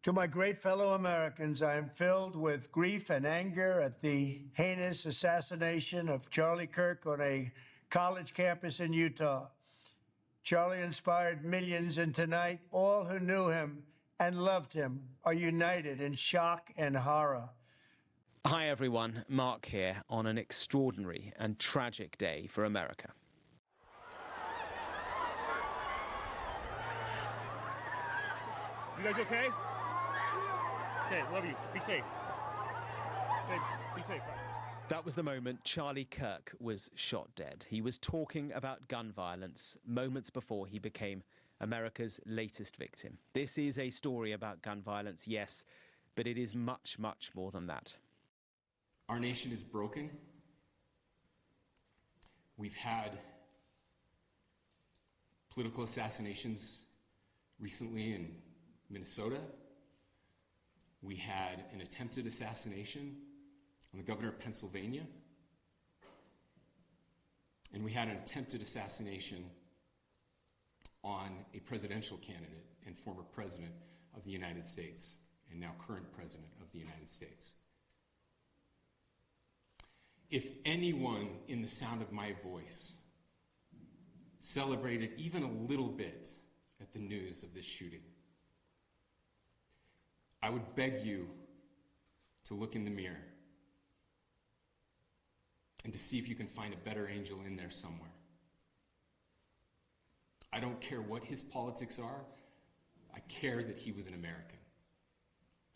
To my great fellow Americans, I am filled with grief and anger at the heinous assassination of Charlie Kirk on a college campus in Utah. Charlie inspired millions, and tonight, all who knew him and loved him are united in shock and horror. Hi everyone, Mark here on an extraordinary and tragic day for America. You guys okay? Okay, love you. Be safe. Okay, be safe. Bye. That was the moment Charlie Kirk was shot dead. He was talking about gun violence moments before he became America's latest victim. This is a story about gun violence, yes, but it is much, much more than that. Our nation is broken. We've had political assassinations recently in Minnesota. We had an attempted assassination on the governor of Pennsylvania. And we had an attempted assassination on a presidential candidate and former president of the United States, and now current president of the United States. If anyone in the sound of my voice celebrated even a little bit at the news of this shooting, I would beg you to look in the mirror and to see if you can find a better angel in there somewhere. I don't care what his politics are. I care that he was an American.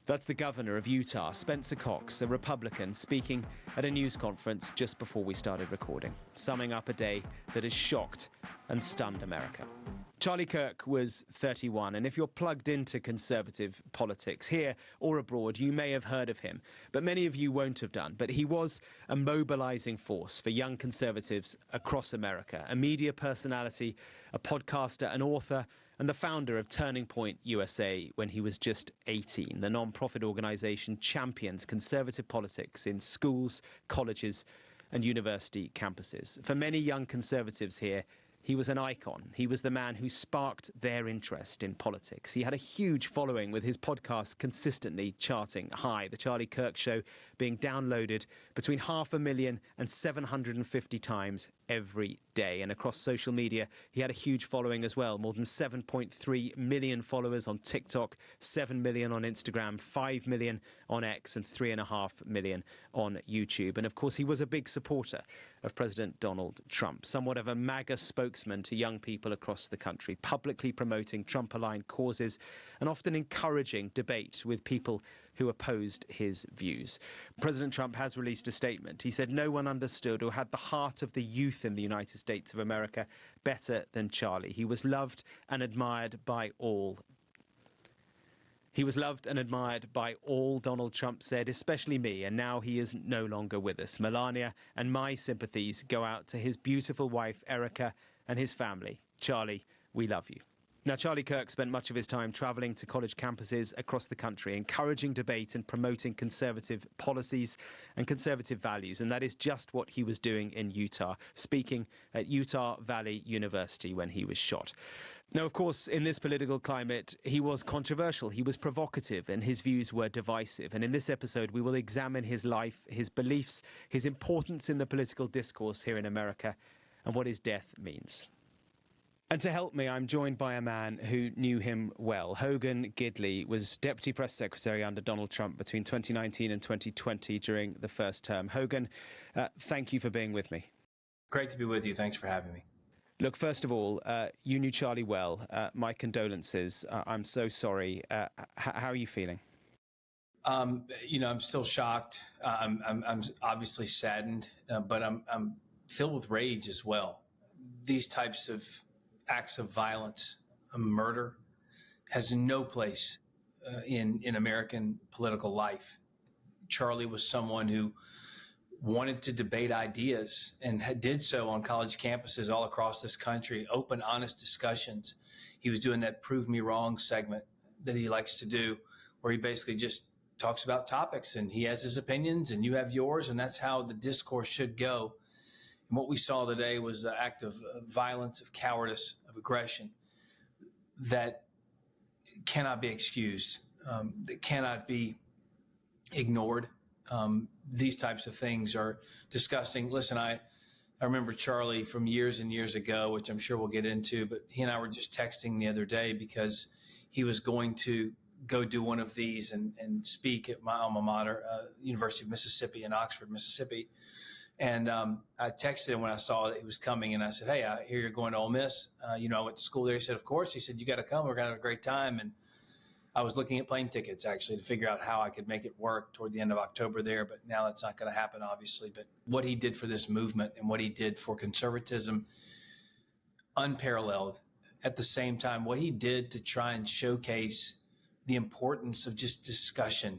That's the governor of Utah, Spencer Cox, a Republican, speaking at a news conference just before we started recording, summing up a day that has shocked and stunned America. Charlie Kirk was 31, and if you're plugged into conservative politics here or abroad, you may have heard of him, but many of you won't have done. But he was a mobilizing force for young conservatives across America, a media personality, a podcaster, an author, and the founder of Turning Point USA when he was just 18. The non-profit organization champions conservative politics in schools, colleges, and university campuses. For many young conservatives here, he was an icon. He was the man who sparked their interest in politics. He had a huge following, with his podcast consistently charting high. The Charlie Kirk Show being downloaded between 500,000 and 750 times every day. And across social media, he had a huge following as well. More than 7.3 million followers on TikTok, 7 million on Instagram, 5 million on X, and 3.5 million on YouTube. And of course, he was a big supporter of President Donald Trump, somewhat of a MAGA spokesman to young people across the country, publicly promoting Trump-aligned causes and often encouraging debate with people who opposed his views. President Trump has released a statement. He said no one understood or had the heart of the youth in the United States of America better than Charlie. He was loved and admired by all. He was loved and admired by all, Donald Trump said, especially me, and now he is no longer with us. Melania and my sympathies go out to his beautiful wife, Erica, and his family. Charlie, we love you. Now, Charlie Kirk spent much of his time travelling to college campuses across the country, encouraging debate and promoting conservative policies and conservative values. And that is just what he was doing in Utah, speaking at Utah Valley University when he was shot. Now, of course, in this political climate, he was controversial, he was provocative, and his views were divisive. And in this episode, we will examine his life, his beliefs, his importance in the political discourse here in America, and what his death means. And to help me, I'm joined by a man who knew him well. Hogan Gidley was Deputy Press Secretary under Donald Trump between 2019 and 2020 during the first term. Hogan, thank you for being with me. Great to be with you. Thanks for having me. Look, first of all, you knew Charlie well. My condolences. I'm so sorry. How are you feeling? I'm still shocked. I'm obviously saddened, but I'm filled with rage as well. These types of acts of violence, a murder, has no place in American political life. Charlie was someone who wanted to debate ideas and did so on college campuses all across this country, open, honest discussions. He was doing that Prove Me Wrong segment that he likes to do, where he basically just talks about topics and he has his opinions and you have yours, and that's how the discourse should go. And what we saw today was an act of violence, of cowardice, of aggression that cannot be excused. that cannot be ignored. These types of things are disgusting. Listen, I remember Charlie from years and years ago, which I'm sure we'll get into, but he and I were just texting the other day because he was going to go do one of these and speak at my alma mater, University of Mississippi in Oxford, Mississippi. And I texted him when I saw that he was coming, and I said, hey, I hear you're going to Ole Miss. I went to school there. He said, of course. He said, you got to come. We're going to have a great time. And I was looking at plane tickets, actually, to figure out how I could make it work toward the end of October there. But now that's not going to happen, obviously. But what he did for this movement and what he did for conservatism, unparalleled. At the same time, what he did to try and showcase the importance of just discussion,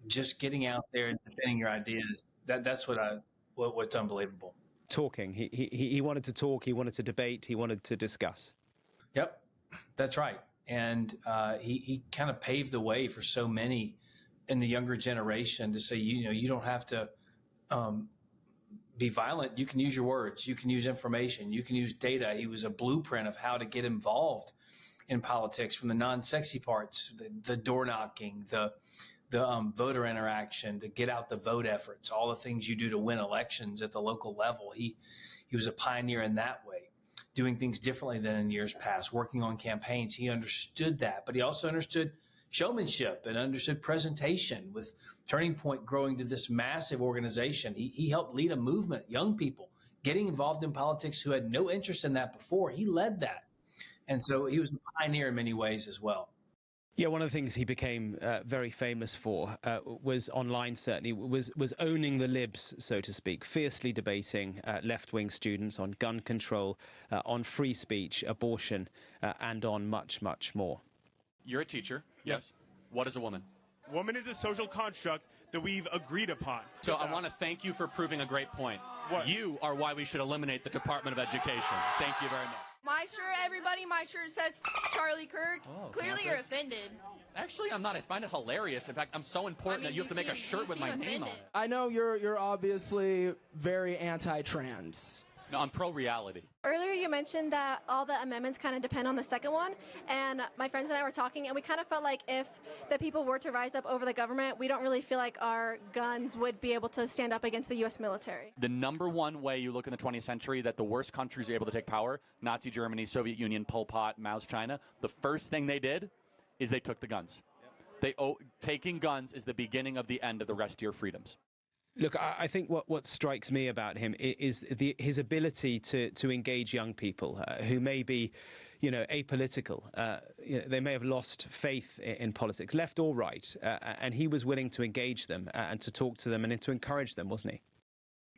just getting out there and defending your ideas, that's what's unbelievable. Talking. He wanted to talk, he wanted to debate, he wanted to discuss. Yep, that's right. And he kind of paved the way for so many in the younger generation to say, you don't have to be violent. You can use your words. You can use information. You can use data. He was a blueprint of how to get involved in politics, from the non-sexy parts, the door knocking, the voter interaction, the get out the vote efforts, all the things you do to win elections at the local level. He was a pioneer in that way, doing things differently than in years past, working on campaigns. He understood that, but he also understood showmanship and understood presentation, with Turning Point growing to this massive organization. He helped lead a movement, young people getting involved in politics who had no interest in that before. He led that. And so he was a pioneer in many ways as well. Yeah, one of the things he became very famous for was online, certainly, was owning the libs, so to speak, fiercely debating left-wing students on gun control, on free speech, abortion, and on much, much more. You're a teacher. Yes. What is a woman? Woman is a social construct that we've agreed upon. So I want to thank you for proving a great point. What? You are why we should eliminate the Department of Education. Thank you very much. My shirt, everybody, my shirt says Charlie Kirk. Clearly you're offended. Actually, I'm not. I find it hilarious. In fact, I'm so important that you have to make a shirt with my name on it. I know you're obviously very anti-trans. No, I'm pro-reality. Earlier you mentioned that all the amendments kind of depend on the second one, and my friends and I were talking, and we kind of felt like if the people were to rise up over the government, we don't really feel like our guns would be able to stand up against the U.S. military. The number one way you look in the 20th century that the worst countries are able to take power, Nazi Germany, Soviet Union, Pol Pot, Mao's China, the first thing they did is they took the guns. Taking guns is the beginning of the end of the rest of your freedoms. Look, I think what strikes me about him is his ability to engage young people who may be, apolitical. They may have lost faith in politics, left or right, and he was willing to engage them and to talk to them and to encourage them, wasn't he?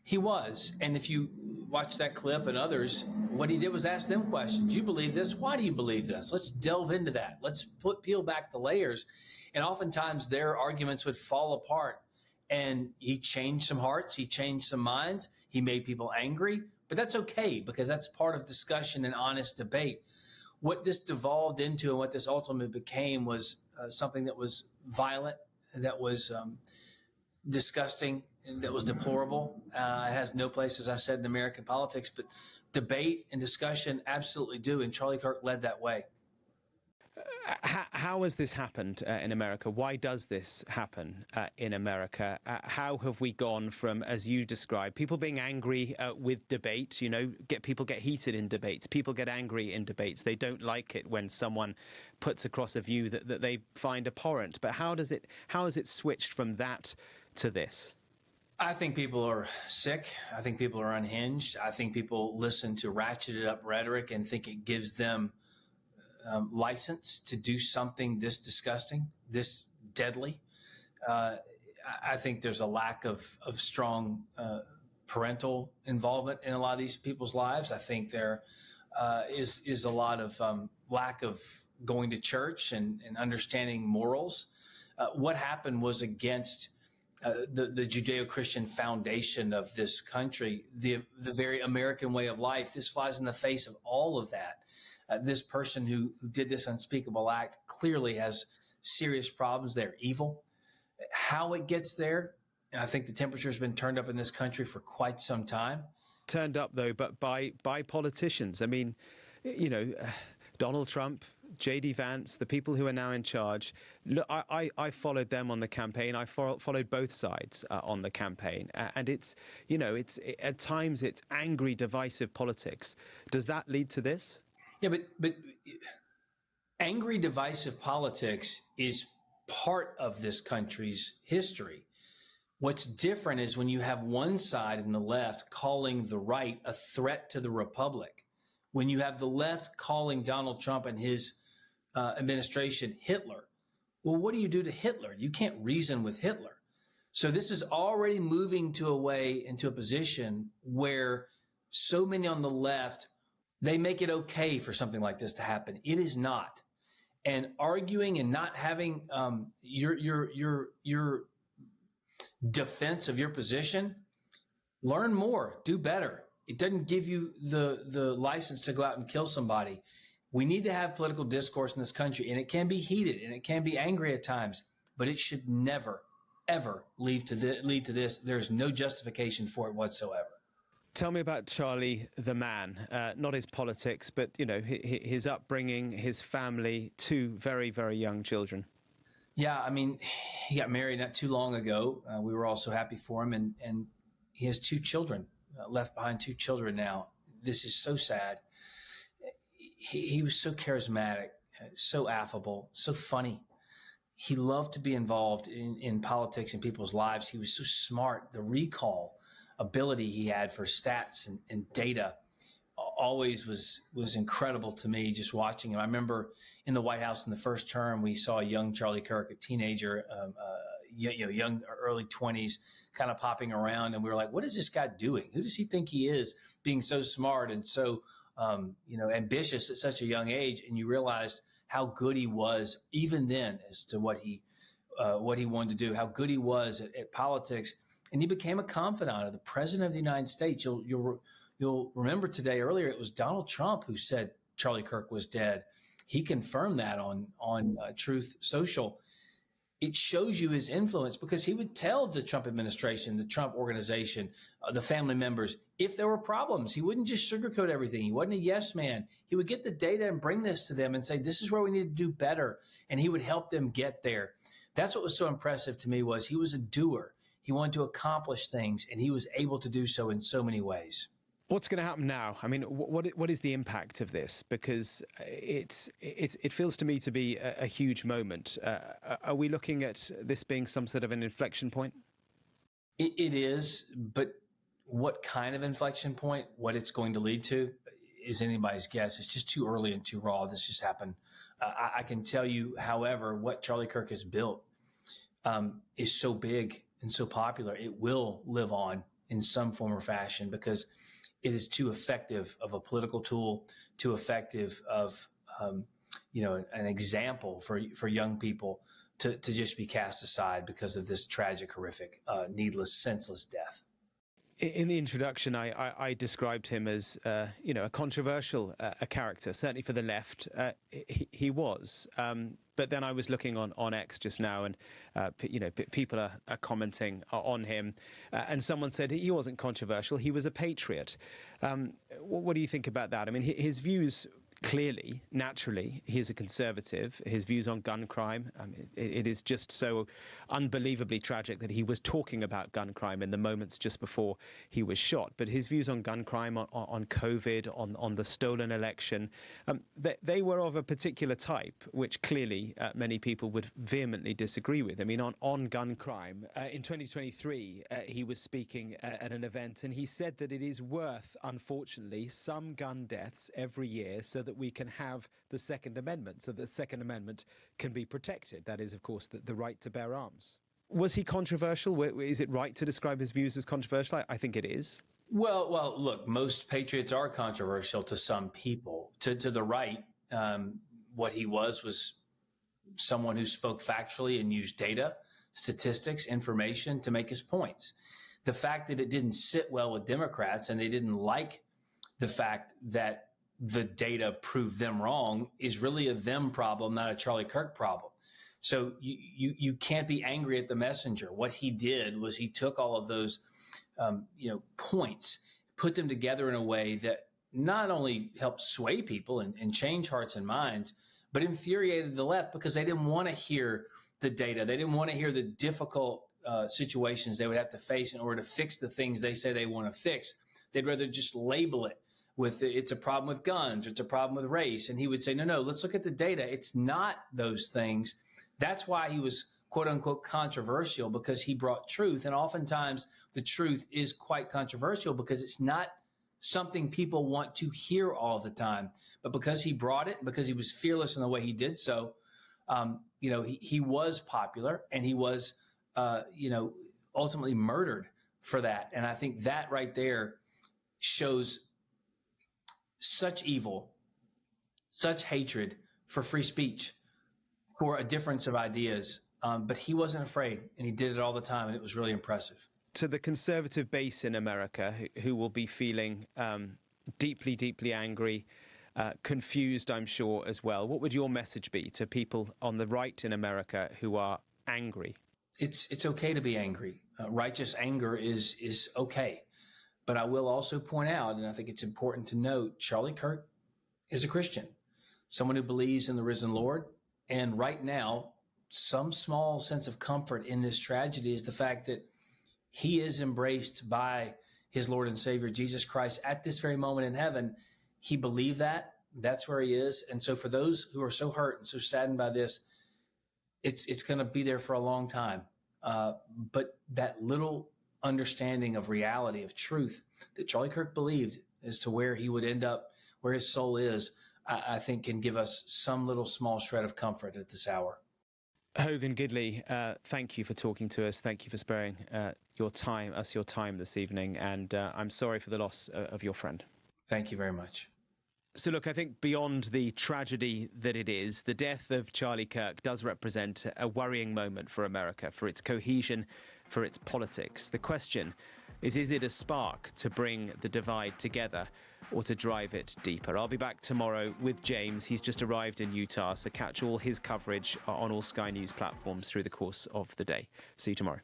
He was. And if you watch that clip and others, what he did was ask them questions. You believe this? Why do you believe this? Let's delve into that. Let's peel back the layers. And oftentimes their arguments would fall apart. And he changed some hearts. He changed some minds. He made people angry. But that's okay, because that's part of discussion and honest debate. What this devolved into and what this ultimately became was something that was violent, that was disgusting, and that was deplorable. It has no place, as I said, in American politics. But debate and discussion absolutely do. And Charlie Kirk led that way. How has this happened in America? Why does this happen in America? How have we gone from, as you described, people being angry with debate, people get heated in debates, people get angry in debates. They don't like it when someone puts across a view that they find abhorrent. But how has it switched from that to this? I think people are sick. I think people are unhinged. I think people listen to ratcheted up rhetoric and think it gives them license to do something this disgusting, this deadly. I think there's a lack of strong parental involvement in a lot of these people's lives. I think there is a lot of lack of going to church and understanding morals. What happened was against the Judeo-Christian foundation of this country, the very American way of life. This flies in the face of all of that. This person who did this unspeakable act clearly has serious problems. They're evil. How it gets there, and I think the temperature has been turned up in this country for quite some time. Turned up, though, but by politicians. I mean, Donald Trump, J.D. Vance, the people who are now in charge, look, I followed them on the campaign. I followed both sides on the campaign. And it's, at times it's angry, divisive politics. Does that lead to this? Yeah, but angry, divisive politics is part of this country's history. What's different is when you have one side in the left calling the right a threat to the republic, when you have the left calling Donald Trump and his administration Hitler. Well, what do you do to Hitler? You can't reason with Hitler. So this is already moving into a position where so many on the left, they make it okay for something like this to happen. It is not. And arguing and not having your defense of your position, learn more, do better. It doesn't give you the license to go out and kill somebody. We need to have political discourse in this country, and it can be heated and it can be angry at times, but it should never, ever lead to this. There's no justification for it whatsoever. Tell me about Charlie, the man, not his politics, but, his upbringing, his family, 2 very, very young children. Yeah, I mean, he got married not too long ago. We were all so happy for him, and he has 2 children, left behind 2 children now. This is so sad. He was so charismatic, so affable, so funny. He loved to be involved in politics and people's lives. He was so smart. The recall ability he had for stats and data always was incredible to me, just watching him. I remember in the White House in the first term, we saw a young Charlie Kirk, a teenager, young early 20s, kind of popping around, and we were like, what is this guy doing? Who does he think he is, being so smart and so ambitious at such a young age? And you realized how good he was even then as to what he wanted to do, how good he was at politics. And he became a confidant of the president of the United States. You'll remember today, earlier, it was Donald Trump who said Charlie Kirk was dead. He confirmed that on Truth Social. It shows you his influence because he would tell the Trump administration, the Trump organization, the family members, if there were problems. He wouldn't just sugarcoat everything. He wasn't a yes man. He would get the data and bring this to them and say, this is where we need to do better. And he would help them get there. That's what was so impressive to me, was he was a doer. He wanted to accomplish things, and he was able to do so in so many ways. What's going to happen now? I mean, what is the impact of this? Because it feels to me to be a huge moment. Are we looking at this being some sort of an inflection point? It is, but what kind of inflection point, what it's going to lead to, is anybody's guess. It's just too early and too raw. This just happened. I can tell you, however, what Charlie Kirk has built is so big and so popular. It will live on in some form or fashion because it is too effective of a political tool, too effective of, an example for young people to just be cast aside because of this tragic, horrific, needless, senseless death. In the introduction, I described him as, a controversial a character, certainly for the left. He was. But then I was looking on X just now, and, people are commenting on him. And someone said he wasn't controversial. He was a patriot. What do you think about that? I mean, his views, clearly, naturally, he's a conservative. His views on gun crime, it is just so unbelievably tragic that he was talking about gun crime in the moments just before he was shot. But his views on gun crime, on COVID, on the stolen election, they were of a particular type, which clearly many people would vehemently disagree with. I mean, on gun crime, in 2023, he was speaking at an event, and he said that it is worth, unfortunately, some gun deaths every year so that we can have the Second Amendment, so that the Second Amendment can be protected. That is, of course, the right to bear arms. Was he controversial? Is it right to describe his views as controversial? I think it is. Well, look, most patriots are controversial to some people. To the right, what he was someone who spoke factually and used data, statistics, information to make his points. The fact that it didn't sit well with Democrats and they didn't like the fact that the data proved them wrong is really a them problem, not a Charlie Kirk problem. So you can't be angry at the messenger. What he did was he took all of those points, put them together in a way that not only helped sway people and change hearts and minds, but infuriated the left because they didn't want to hear the data. They didn't want to hear the difficult situations they would have to face in order to fix the things they say they want to fix. They'd rather just label it with it's a problem with guns, or it's a problem with race. And he would say, no, let's look at the data. It's not those things. That's why he was, quote unquote, controversial, because he brought truth. And oftentimes the truth is quite controversial because it's not something people want to hear all the time. But because he brought it, because he was fearless in the way he did so, he was popular, and he was, ultimately murdered for that. And I think that right there shows such evil, such hatred for free speech, for a difference of ideas. But he wasn't afraid, and he did it all the time, and it was really impressive. To the conservative base in America, who will be feeling deeply, deeply angry, confused, I'm sure, as well, what would your message be to people on the right in America who are angry? It's okay to be angry. Righteous anger is okay. But I will also point out, and I think it's important to note, Charlie Kirk is a Christian, someone who believes in the risen Lord. And right now, some small sense of comfort in this tragedy is the fact that he is embraced by his Lord and Savior, Jesus Christ, at this very moment in heaven. He believed that. That's where he is. And so for those who are so hurt and so saddened by this, it's going to be there for a long time. But that little understanding of reality, of truth that Charlie Kirk believed as to where he would end up, where his soul is, I think can give us some little small shred of comfort at this hour. Hogan Gidley, thank you for talking to us. Thank you for sparing your time this evening. And I'm sorry for the loss of your friend. Thank you very much. So, look, I think beyond the tragedy that it is, the death of Charlie Kirk does represent a worrying moment for America, for its cohesion, for its politics. The question is it a spark to bring the divide together or to drive it deeper? I'll be back tomorrow with James. He's just arrived in Utah, so catch all his coverage on all Sky News platforms through the course of the day. See you tomorrow.